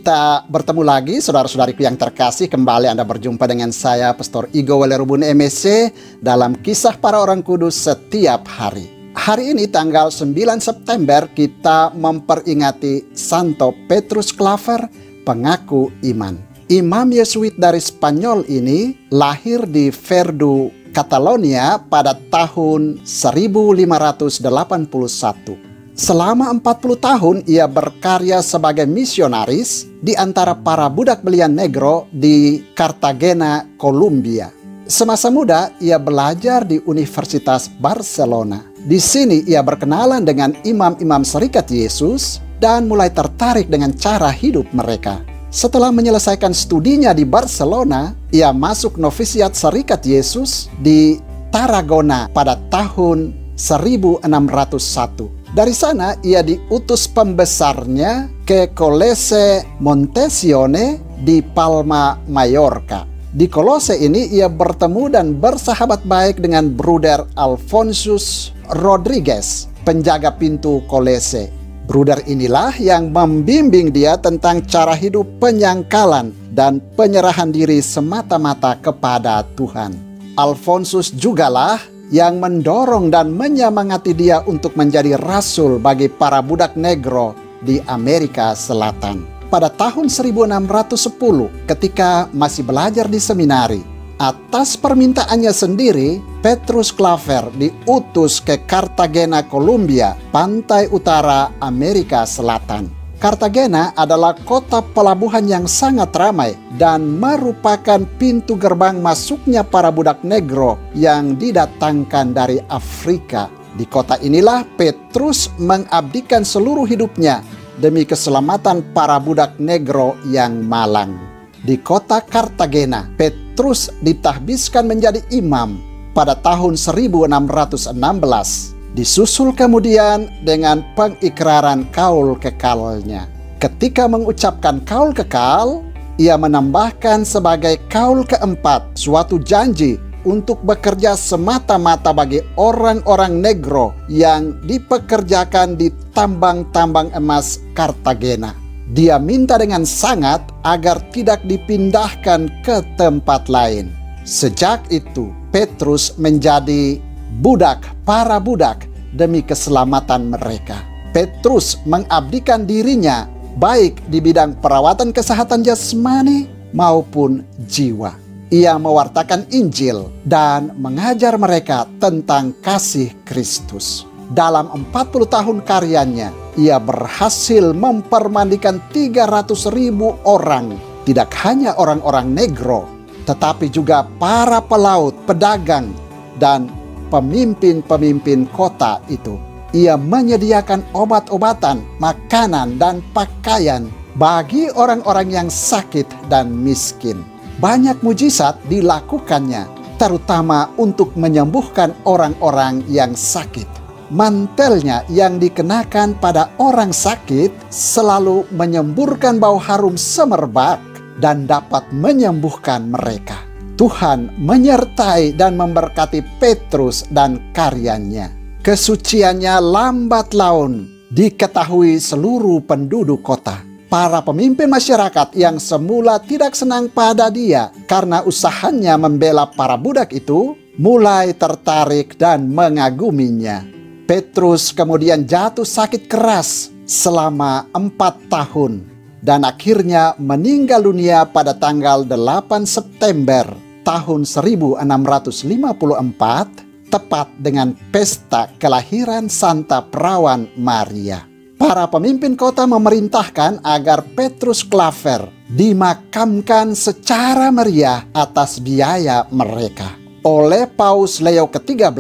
Kita bertemu lagi, saudara-saudariku yang terkasih. Kembali Anda berjumpa dengan saya, Pastor Igo Walerubun MSC, dalam Kisah Para Orang Kudus Setiap Hari. Hari ini tanggal 9 September kita memperingati Santo Petrus Claver, pengaku iman. Imam Yesuit dari Spanyol ini lahir di Verdú, Catalonia pada tahun 1581. Selama 40 tahun ia berkarya sebagai misionaris di antara para budak belian negro di Cartagena, Colombia. Semasa muda ia belajar di Universitas Barcelona. Di sini ia berkenalan dengan imam-imam Serikat Yesus dan mulai tertarik dengan cara hidup mereka. Setelah menyelesaikan studinya di Barcelona, ia masuk novisiat Serikat Yesus di Tarragona pada tahun 1601. Dari sana ia diutus pembesarnya ke Kolese Montesione di Palma, Mallorca. Di Kolose ini ia bertemu dan bersahabat baik dengan Bruder Alfonsus Rodriguez, penjaga pintu Kolese. Bruder inilah yang membimbing dia tentang cara hidup penyangkalan dan penyerahan diri semata-mata kepada Tuhan. Alfonsus jugalah yang mendorong dan menyemangati dia untuk menjadi rasul bagi para budak negro di Amerika Selatan. Pada tahun 1610, ketika masih belajar di seminari, atas permintaannya sendiri, Petrus Claver diutus ke Cartagena, Colombia, pantai utara Amerika Selatan. Cartagena adalah kota pelabuhan yang sangat ramai dan merupakan pintu gerbang masuknya para budak negro yang didatangkan dari Afrika. Di kota inilah Petrus mengabdikan seluruh hidupnya demi keselamatan para budak negro yang malang. Di kota Cartagena, Petrus ditahbiskan menjadi imam pada tahun 1616. Disusul kemudian dengan pengikraran kaul kekalnya. Ketika mengucapkan kaul kekal, ia menambahkan sebagai kaul keempat suatu janji untuk bekerja semata-mata bagi orang-orang negro yang dipekerjakan di tambang-tambang emas Cartagena. Dia minta dengan sangat agar tidak dipindahkan ke tempat lain. Sejak itu, Petrus menjadi budak para budak demi keselamatan mereka. Petrus mengabdikan dirinya baik di bidang perawatan kesehatan jasmani maupun jiwa. Ia mewartakan Injil dan mengajar mereka tentang kasih Kristus. Dalam 40 tahun karyanya, ia berhasil mempermandikan 300.000 orang. Tidak hanya orang-orang negro, tetapi juga para pelaut, pedagang, dan pemimpin-pemimpin kota itu. Ia menyediakan obat-obatan, makanan, dan pakaian bagi orang-orang yang sakit dan miskin. Banyak mujizat dilakukannya, terutama untuk menyembuhkan orang-orang yang sakit. Mantelnya yang dikenakan pada orang sakit selalu menyemburkan bau harum semerbak dan dapat menyembuhkan mereka. Tuhan menyertai dan memberkati Petrus dan karyanya. Kesuciannya lambat laun diketahui seluruh penduduk kota. Para pemimpin masyarakat yang semula tidak senang pada dia karena usahanya membela para budak itu, mulai tertarik dan mengaguminya. Petrus kemudian jatuh sakit keras selama 4 tahun. Dan akhirnya meninggal dunia pada tanggal 8 September tahun 1654, tepat dengan pesta kelahiran Santa Perawan Maria. Para pemimpin kota memerintahkan agar Petrus Claver dimakamkan secara meriah atas biaya mereka. Oleh Paus Leo ke-13,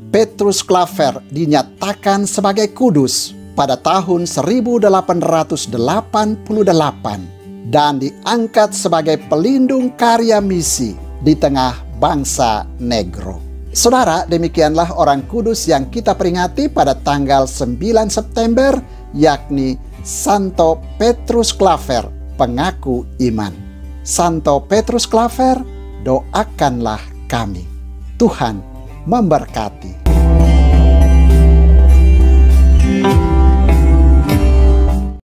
Petrus Claver dinyatakan sebagai kudus pada tahun 1888 dan diangkat sebagai pelindung karya misi di tengah bangsa negro. Saudara, demikianlah orang kudus yang kita peringati pada tanggal 9 September, yakni Santo Petrus Claver, pengaku iman. Santo Petrus Claver, doakanlah kami. Tuhan memberkati.